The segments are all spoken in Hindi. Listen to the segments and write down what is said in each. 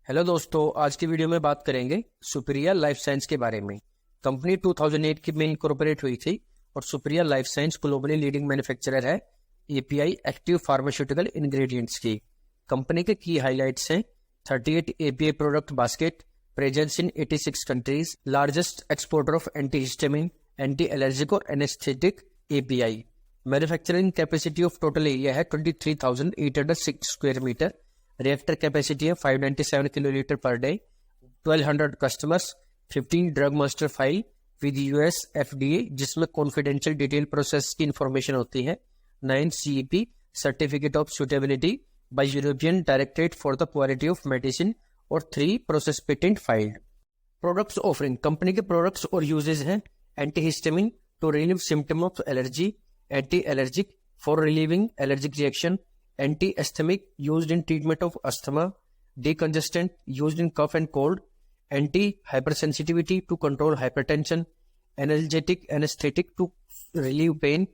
हेलो दोस्तों, आज की वीडियो में बात करेंगे सुपीरियर लाइफ साइंस के बारे में। कंपनी 2008 में इनकॉर्पोरेट हुई थी और superior life science globally leading manufacturer है एपीआई एक्टिव फार्मास्यूटिकल इंग्रेडिएंट्स की। कंपनी के की हाइलाइट्स हैं 38 API product basket, presence in 86 countries, largest exporter of antihistamine, anti allergic और anaesthetic API. Manufacturing capacity of total area है 23,806 स्क्वायर मीटर। रिएक्टर कैपेसिटी है 597 kilolitre per day. 1200 customers, 15 drug master file with US FDA जिसमें कॉन्फिडेंशियल डिटेल प्रोसेस की इंफॉर्मेशन होती है। 9 CEP certificate of suitability by European directorate for the quality of medicine और 3 process patent filed. Products offering, company के प्रोडक्ट्स और यूजेज हैं antihistamine to relieve symptom of allergy, anti allergic for relieving allergic reaction, anti-asthmatic used in treatment of asthma, decongestant used in cough and cold, anti-hypersensitivity to control hypertension, analgesic anesthetic to relieve pain,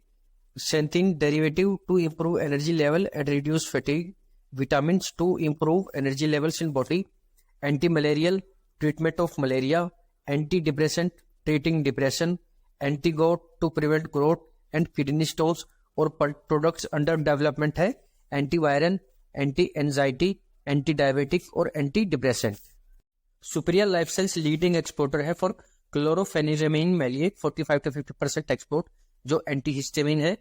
xanthin derivative to improve energy level and reduce fatigue, vitamins to improve energy levels in body, anti-malarial treatment of malaria, antidepressant treating depression, antigout to prevent growth and kidney stones। और प्रोडक्ट्स अंडर डेवलपमेंट है antiviral, anti anxiety, anti diabetic और anti depressant. Superior life science leading exporter है for chlorpheniramine maleate 45 to 50% export जो एंटीहिस्टामिन है।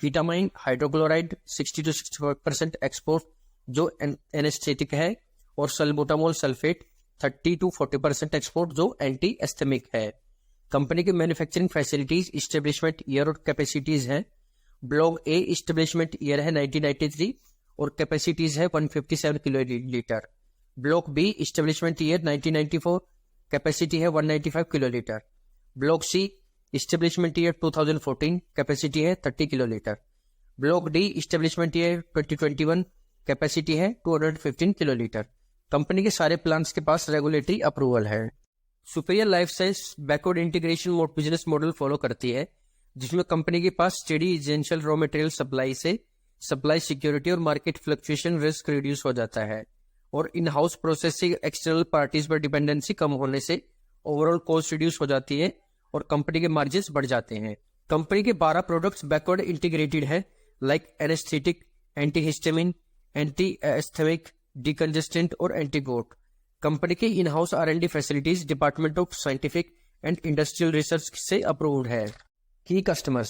विटामिन हाइड्रोक्लोराइड 60 to 65% एक्सपोर्ट जो एनेस्थेटिक है। और सल्बुटामोल सल्फेट 30 to 40% एक्सपोर्ट जो एंटी एस्थेमिक है। कंपनी के मैन्युफैक्चरिंग फैसिलिटीज, इस्टेब्लिशमेंट ईयर और कैपेसिटीज है। ब्लॉक ए इस्टेब्लिशमेंट ईयर है 1993 और कैपेसिटीज है 157 kilolitre. Block B establishment year 1994, capacity है 195 kilolitre. Block C establishment year 2014, capacity है 30 kilolitre. Block D establishment year 2021, capacity है 215 किलोलीटर। कंपनी के सारे प्लांट्स के पास रेगुलेटरी अप्रूवल है। Superior life science backward integration business model follow करती है जिसमें कंपनी के पास steady essential raw material supply से सप्लाई सिक्योरिटी और मार्केट फ्लक्चुएशन रिस्क रिड्यूस हो जाता है और in house processing external parties पर डिपेंडेंसी कम होने से ओवरऑल कॉस्ट रिड्यूस हो जाती है और कंपनी के मार्जिन्स बढ़ जाते हैं। कंपनी के 12 प्रोडक्ट्स बैकवर्ड इंटीग्रेटेड है like anaesthetic, antihistamine, anti asthmatic, decongestant और एंटीगोट। कंपनी के in house R&D facilities department of scientific and industrial research से अप्रूव्ड है। की कस्टमर्स,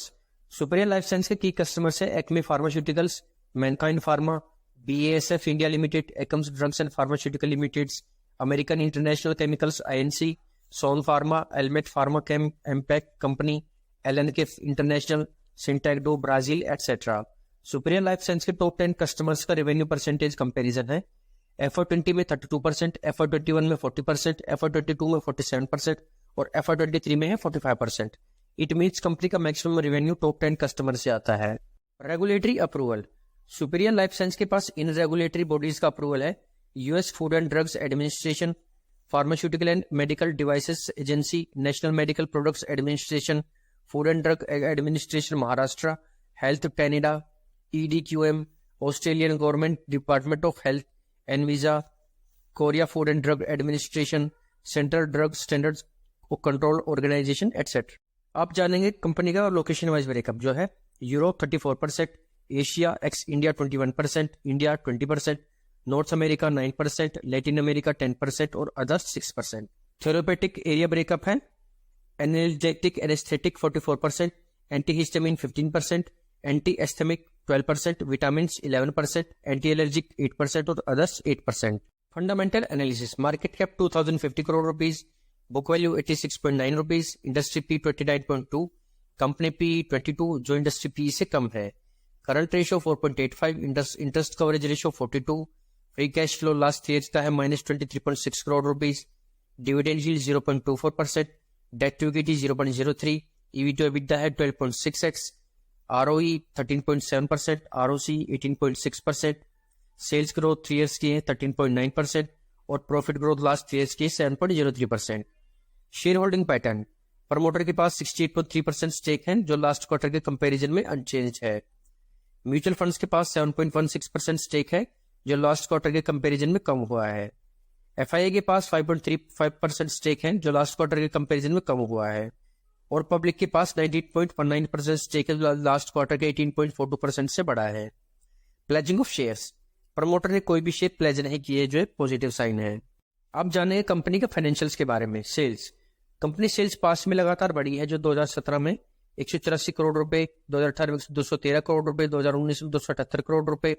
सुपीरियर लाइफ साइंस के की कस्टमर्स है Acme pharmaceuticals, Mankind pharma, BASF India limited, Akums drugs and pharmaceutical limited, American international chemicals INC, Sun pharma, एलमेट फार्मा केम, एम्पैक कंपनी, LNK इंटरनेशनल, सिंटैगडो Brazil etcetera. Superior life science के टॉप 10 कस्टमर्स का रेवेन्यू परसेंटेज कंपेरिजन है। FY20 में 32%, FY21 में 40%, FY22 में 47% और FY23 में है 45%। इट मीन्स कंपनी का मैक्सिमम रेवेन्यू टॉप 10 कस्टमर से आता है। Regulatory approval, superior life science के पास इन रेगुलेटरी बॉडीज का अप्रूवल है US food and drugs administration, pharmaceutical and medical devices agency, national medical products administration, food and drug administration Maharashtra, health Canada, EDQM, Australian government department of health, Anvisa, Korea food and drug administration, central drug standards control organisation etcetera. आप जानेंगे कंपनी का लोकेशन वाइज ब्रेकअप जो है Europe 34%, Asia ex India 21%, India 20%, north America 9%, Latin America 10% और अदर्स 6%। थेरेपेटिक एरिया ब्रेकअप है analgesic anaesthetic 44%, antihistamine 15%, anti asthmatic 12%, vitamin 11%, anti allergic 8% और others 8%। Fundamental analysis, market cap 2050 crore rupees, book value 86.9 rupees, industry P 29.2, company P 22 जो इंडस्ट्री P से कम है। Current ratio 4.85, interest coverage ratio 42, free cash flow last year का है -23.6 crore rupees, dividend yield 0.24%, debt to equity 0.03, EV to EBITDA है 12.6x, ROE 13.7%, ROC 18.6%, sales growth 3 years की है 13.9% और प्रॉफिट ग्रोथ लास्ट 3 ईयर्स की 7.03%। शेयर होल्डिंग पैटर्न, प्रमोटर के पास 68.3% स्टेक है जो लास्ट क्वार्टर के कंपैरिजन में अनचेंज है। म्यूचुअल फंड्स के पास 7.16% स्टेक है जो लास्ट क्वार्टर के कंपैरिजन में कम हुआ है। FII के पास 5.35% स्टेक है जो लास्ट क्वार्टर के कंपैरिजन में कम हुआ है, और पब्लिक के पास 19.19% स्टेक है जो लास्ट क्वार्टर के 18.42% से बढ़ा है। प्लेजिंग ऑफ शेयर्स, प्रमोटर ने कोई भी शेयर प्लेज नहीं किए जो एक पॉजिटिव साइन है। अब जानेंगे कंपनी के फाइनेंशियल्स के बारे में। सेल्स, कंपनी सेल्स पास में लगातार बढ़ी है जो 2017 में 184 करोड़ रुपए, 2018 में 213 करोड़ रुपए, 2019 में 278 करोड़ रुपए,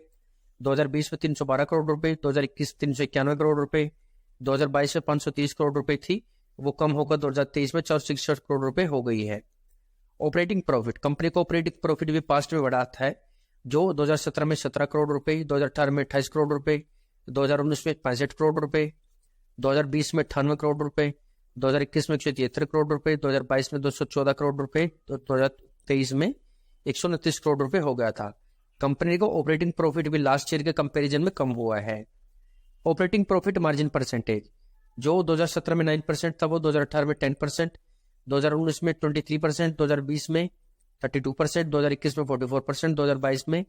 2020 में 312 करोड़ रुपए, 2021 में 391 करोड़ रुपए, 2022 में 530 करोड़ रुपए थी, वो कम होकर 2023 में 466 करोड़ रुपए हो गई है। ऑपरेटिंग प्रॉफिट, कंपनी को ऑपरेटिंग प्रॉफिट भी पास्ट में बढ़ा है जो 2017 में 17 करोड़ रुपए, 2018 में 28 करोड़ रुपए, 2019 में 65 करोड़ रुपए, 2020 में 98 करोड़ रुपए, 2021 में 173 करोड़ रुपए, 2022 में 214 करोड़ रुपए, तो 2023 में 129 करोड़ रुपए हो गया था। कंपनी को ऑपरेटिंग प्रॉफिट भी लास्ट ईयर के कंपैरिजन में कम हुआ है। ऑपरेटिंग प्रॉफिट मार्जिन परसेंटेज, जो 2017 में 9% था वो 2018 में 10%, 2019 में 23%, 2020 में 32%, 2021 में 44%, 2022 में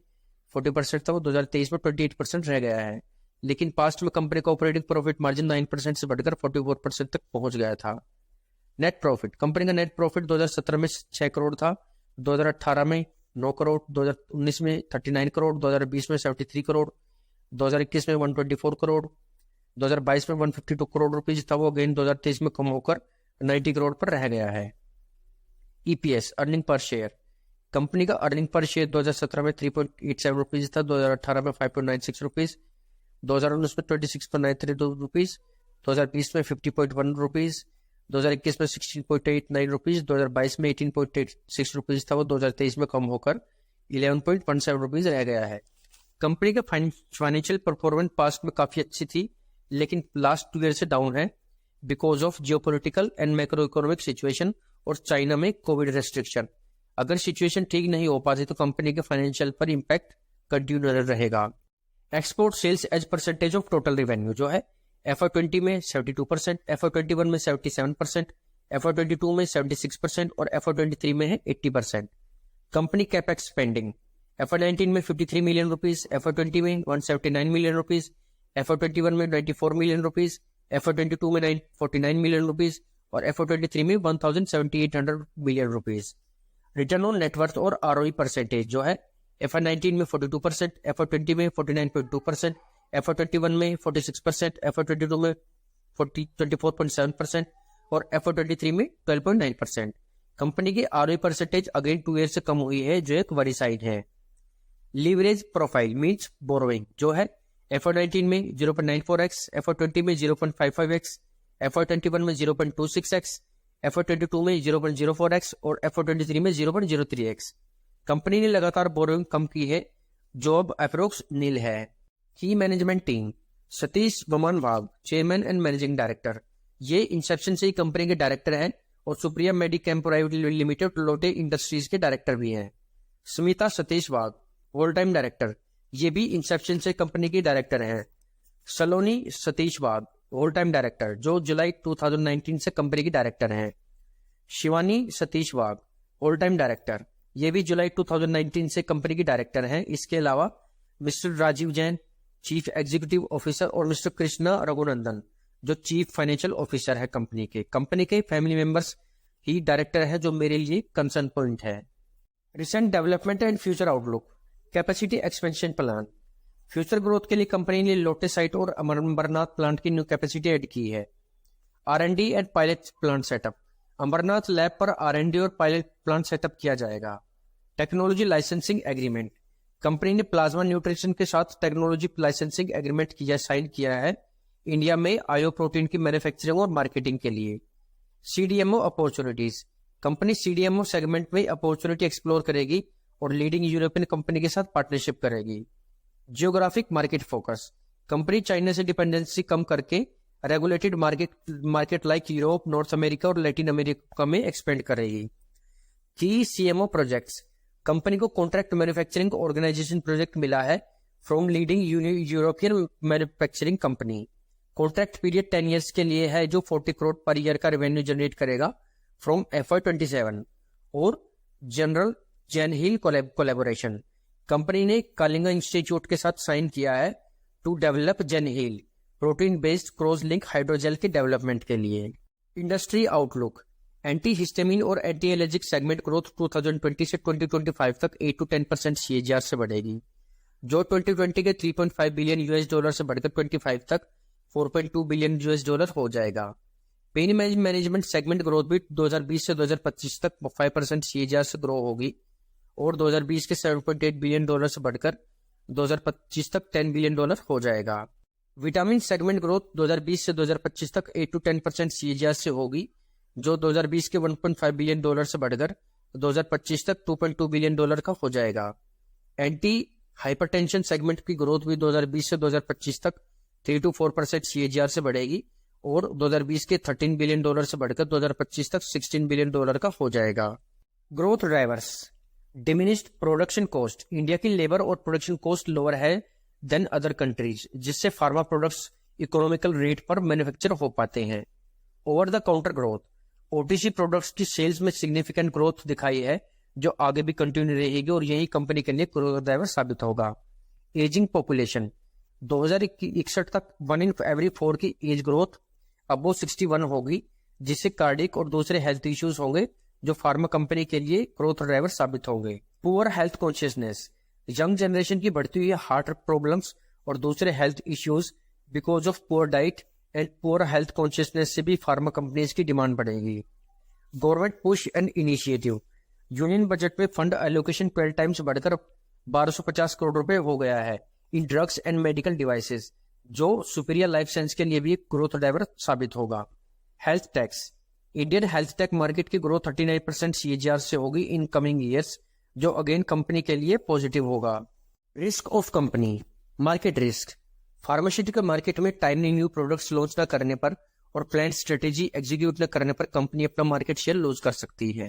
40% था वो 2023 में 28% रह गया है। लेकिन पास्ट में कंपनी का ऑपरेटिंग प्रॉफिट मार्जिन 9% से बढ़कर 44% तक पहुंच गया था। नेट प्रॉफिट, कंपनी का नेट प्रॉफिट 2017 में 6 करोड़ था, 2018 में 9 करोड़, 2019 में 39 करोड़, 2020 में 73 करोड़, 2021 में 124 करोड़, 2022 में 152 करोड़ रुपीज था, वो अगेन 2023 में कम होकर 90 करोड़ पर रह गया है। EPS, earning per share, company का अर्निंग पर शेयर 2017 में 3.87 रुपीज था, 2018 में 5.96 रुपीज, 2019 में 26.93 रुपीज, 2020 में 50.1 रुपीज, 2021 में 16.89 रुपीज, 2022 में 18.86 रुपीज था, वो 2023 में कम होकर 11.17 रुपीज रह गया है। कंपनी का फाइनेंशियल परफॉर्मेंस पास्ट में काफी अच्छी थी, लेकिन लास्ट 2 ईयर से डाउन है because of geopolitical and macro economic situation और चाइना में कोविड रेस्ट्रिक्शन। अगर सिचुएशन ठीक नहीं हो पाती तो कंपनी के फाइनेंशियल पर इंपैक्ट कंटिन्यू रहेगा। Export sales as percentage of total revenue जो है FY20 में 72%, FY21 में 77%, FY22 में 76% और FY23 में है 80%। कंपनी कैपेक्स स्पेंडिंग FY19 में 53 मिलियन रुपीज, FY20 में 179 मिलियन रुपीज, FY21 में 94 मिलियन रुपीज, FY22 में 49 मिलियन रुपीज और FY23 में 17,800 million rupees. Return on net worth और ROE परसेंटेज जो है FY19 में 42%, FY20 में 49.2%, FY21 में 46%, FY22 में 24.7% और FY23 में 12.9%। कंपनी की ROE परसेंटेज अगेन 2 ईयर से कम हुई है जो एक बड़ी साइन है। लीवरेज प्रोफाइल मीन्स बोरोइंग जो है FY19 में 0.94x, FY20 में 0.55x, FY21 में 0.26x, FY22 में 0.04x और FY23 में 0.03x। कंपनी ने लगातार बोरोइंग कम की है जो अब अप्रोक्स नील है। की मैनेजमेंट टीम, सतीश वमन वाघ चेयरमैन एंड मैनेजिंग डायरेक्टर, ये इंसेप्शन से ही कंपनी के डायरेक्टर हैं और सुप्रिया मेडिकेम प्राइवेट लिमिटेड लोटे इंडस्ट्रीज के डायरेक्टर भी हैं। स्मिता सतीश वाघ होल टाइम डायरेक्टर, ये भी इंसेप्शन से कंपनी के डायरेक्टर हैं। सलोनी सतीश वाघ होल टाइम डायरेक्टर जो जुलाई 2019 से कंपनी की डायरेक्टर हैं। शिवानी सतीश वाघ होल टाइम डायरेक्टर, ये भी जुलाई 2019 से कंपनी की डायरेक्टर हैं। इसके अलावा mister Rajiv Jain chief executive officer और मिस्टर कृष्णा रघुनंदन जो चीफ फाइनेंशियल ऑफिसर है कंपनी के फैमिली मेंबर्स ही डायरेक्टर है जो मेरे लिए कंसर्न पॉइंट है। Recent development and future outlook, capacity expansion plan, future growth के लिए कंपनी ने लोटे साइट और अमरनाथ प्लांट की न्यू कैपेसिटी ऐड की है। R&D and pilot plant setup, Amarnath lab पर R&D और पायलट प्लांट सेटअप किया जाएगा। टेक्नोलॉजी लाइसेंसिंग एग्रीमेंट, कंपनी ने प्लाज्मा न्यूट्रिशन के साथ टेक्नोलॉजी लाइसेंसिंग एग्रीमेंट साइन किया है इंडिया में आयो प्रोटीन की मैन्युफैक्चरिंग और मार्केटिंग के लिए। CDMO opportunities, company CDMO segment में अपॉर्चुनिटी एक्सप्लोर करेगी और लीडिंग यूरोपियन कंपनी के साथ पार्टनरशिप करेगी। Geographic market focus, company China से डिपेंडेंसी कम करके regulated market like Europe, north America और लैटिन अमेरिका में एक्सपेंड करेगी। की CMO प्रोजेक्ट्स, कंपनी को कॉन्ट्रैक्ट मैन्युफैक्चरिंग ऑर्गेनाइजेशन प्रोजेक्ट मिला है from leading European manufacturing company. Contract period 10 years के लिए है जो 40 करोड़ पर ईयर का रेवेन्यू जनरेट करेगा फ्रॉम FY27। और जनरल जैन हिल कोलैबोरेशन, कंपनी ने कालिंगा इंस्टीट्यूट के साथ साइन किया है टू डेवलप जैन हिल protein based cross link hydrogel के डेवलपमेंट के लिए। इंडस्ट्री आउटलुक, एंटी हिस्टामिन और एंटी एलर्जिक सेगमेंट ग्रोथ 2020 से 2025 तक 8 to 10% CAGR से बढ़ेगी, जो 2020 के 3.5 बिलियन US डॉलर से बढ़कर 25 तक 4.2 बिलियन US डॉलर हो जाएगा। पेन मैनेजमेंट सेगमेंट ग्रोथ भी 2020 से 2025 तक 5% CAGR से ग्रो होगी और 2020 के 7.8 बिलियन डॉलर से बढ़कर 2025 तक 10 बिलियन डॉलर हो जाएगा। विटामिन सेगमेंट ग्रोथ 2020 से 2025 तक 8 to 10% CAGR से होगी, जो 2020 के 1.5 बिलियन डॉलर से बढ़कर 2025 तक 2.2 बिलियन डॉलर का हो जाएगा। एंटी हाइपरटेंशन सेगमेंट की ग्रोथ भी 2020 से 2025 तक 3 to 4% CAGR से बढ़ेगी और 2020 के 13 बिलियन डॉलर से बढ़कर 2025 तक 16 बिलियन डॉलर का हो जाएगा। Growth drivers, diminished production cost, India की लेबर और प्रोडक्शन कॉस्ट लोअर है देन अदर कंट्रीज, जिससे फार्मा प्रोडक्ट्स इकोनॉमिकल रेट पर मैन्युफैक्चर हो पाते हैं। Over the counter growth, OTC products की सेल्स में सिग्निफिकेंट ग्रोथ दिखाई है, जो आगे भी कंटिन्यू रहेगी और यही कंपनी के लिए ग्रोथ ड्राइवर साबित होगा। एजिंग पॉपुलेशन, 2061 तक 1 in every 4 की एज ग्रोथ अबो 61 होगी, जिससे कार्डिक और दूसरे हेल्थ इश्यूज होंगे जो फार्मा कंपनी के लिए ग्रोथ ड्राइवर साबित होंगे। Poor health consciousness, young generation की बढ़ती हुई हार्ट प्रॉब्लम्स और दूसरे health issues because of poor diet and poor health consciousness से भी फार्मा कंपनीज की डिमांड बढ़ेगी। Government push and initiative, union budget में फंड एलोकेशन 12 टाइम्स बढ़कर 1250 करोड़ रुपए हो गया है इन ड्रग्स एंड मेडिकल डिवाइसेस, जो सुपीरियर लाइफ साइंस के लिए भी एक ग्रोथ ड्राइवर साबित होगा। Health tax, Indian health tech market की ग्रोथ 39% CAGR से होगी इन कमिंग ईयर्स, जो अगेन कंपनी के लिए पॉजिटिव होगा। Risk of company, market risk, pharmaceutical market में टाइमली न्यू प्रोडक्ट्स लॉन्च न करने पर और प्लान स्ट्रेटेजी एग्जीक्यूट न करने पर कंपनी अपना मार्केट शेयर लूज कर सकती है।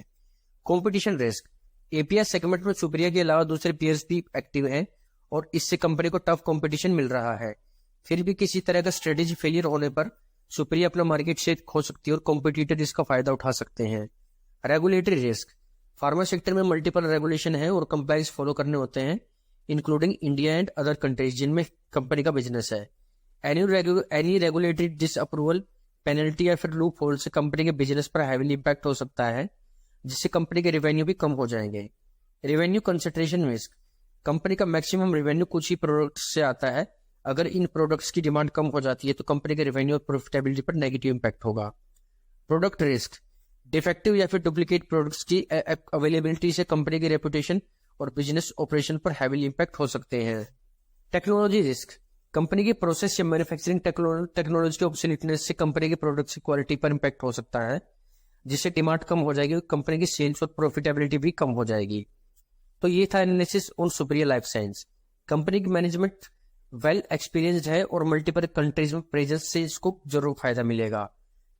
कंपटीशन रिस्क, API सेगमेंट में सुपीरियर के अलावा दूसरे पीयर्स भी एक्टिव हैं और इससे कंपनी को टफ कंपटीशन मिल रहा है। फिर भी किसी तरह का स्ट्रेटेजी फेलियर होने पर सुपीरियर अपना मार्केट शेयर खो सकती है और कॉम्पिटिटर इसका फायदा उठा सकते हैं। रेगुलेटरी रिस्क, फार्मा सेक्टर में मल्टीपल रेगुलेशन है और कंप्लायंस फॉलो करने होते हैं, including India and other countries जिनमें कंपनी का बिजनेस है। एनी रेगुलेटरी डिसअप्रूवल, पेनल्टी या फिर लूप होल से कंपनी के बिजनेस पर हैवीली इम्पैक्ट हो सकता है, जिससे कंपनी के रेवेन्यू भी कम हो जाएंगे। रेवेन्यू कंसंट्रेशन रिस्क, कंपनी का मैक्सिमम रेवेन्यू कुछ ही प्रोडक्ट्स से आता है, अगर इन प्रोडक्ट्स की डिमांड कम हो जाती है तो कंपनी के रेवेन्यू और प्रॉफिटेबिलिटी पर नेगेटिव इम्पैक्ट होगा। प्रोडक्ट रिस्क, डिफेक्टिव या फिर डुप्लीकेट प्रोडक्ट्स की अवेलेबिलिटी से कंपनी की रेपुटेशन और बिजनेस ऑपरेशन पर हैवीली इम्पैक्ट हो सकते हैं। टेक्नोलॉजी रिस्क, कंपनी की प्रोसेस या मैन्युफैक्चरिंग टेक्नोलॉजी के ऑब्सोलीटनेस से कंपनी के प्रोडक्ट्स की क्वालिटी पर इम्पैक्ट हो सकता है, जिससे डिमांड कम हो जाएगी और कंपनी की सेल्स और प्रॉफिटेबिलिटी भी कम हो जाएगी। तो ये था analysis on superior life science. Company की मैनेजमेंट वेल एक्सपीरियंस्ड है और मल्टीपल कंट्रीज में प्रेजेंस से इसको जरूर फायदा मिलेगा।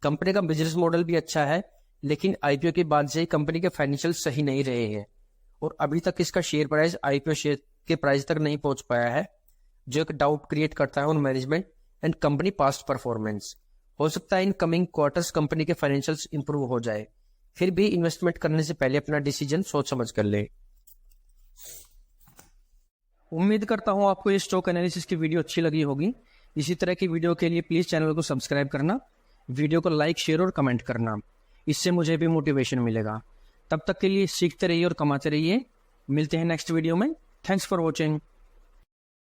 कंपनी का बिजनेस मॉडल भी अच्छा है, लेकिन IPO के बाद से कंपनी के फाइनेंशियल सही नहीं रहे हैं और अभी तक इसका शेयर प्राइस IPO शेयर के प्राइस तक नहीं पहुंच पाया है, जो एक डाउट क्रिएट करता है on management and company past performance. हो सकता है इन कमिंग क्वार्टर्स कंपनी के फाइनेंशियल्स इंप्रूव हो जाए, फिर भी इन्वेस्टमेंट करने से पहले अपना डिसीजन सोच समझ कर ले। उम्मीद करता हूं आपको ये स्टॉक एनालिसिस की वीडियो अच्छी लगी होगी। इसी तरह की वीडियो के लिए प्लीज चैनल को सब्सक्राइब करना, वीडियो को लाइक, शेयर और कमेंट करना, इससे मुझे भी मोटिवेशन मिलेगा। तब तक के लिए सीखते रहिए और कमाते रहिए। मिलते हैं नेक्स्ट वीडियो में। Thanks for watching.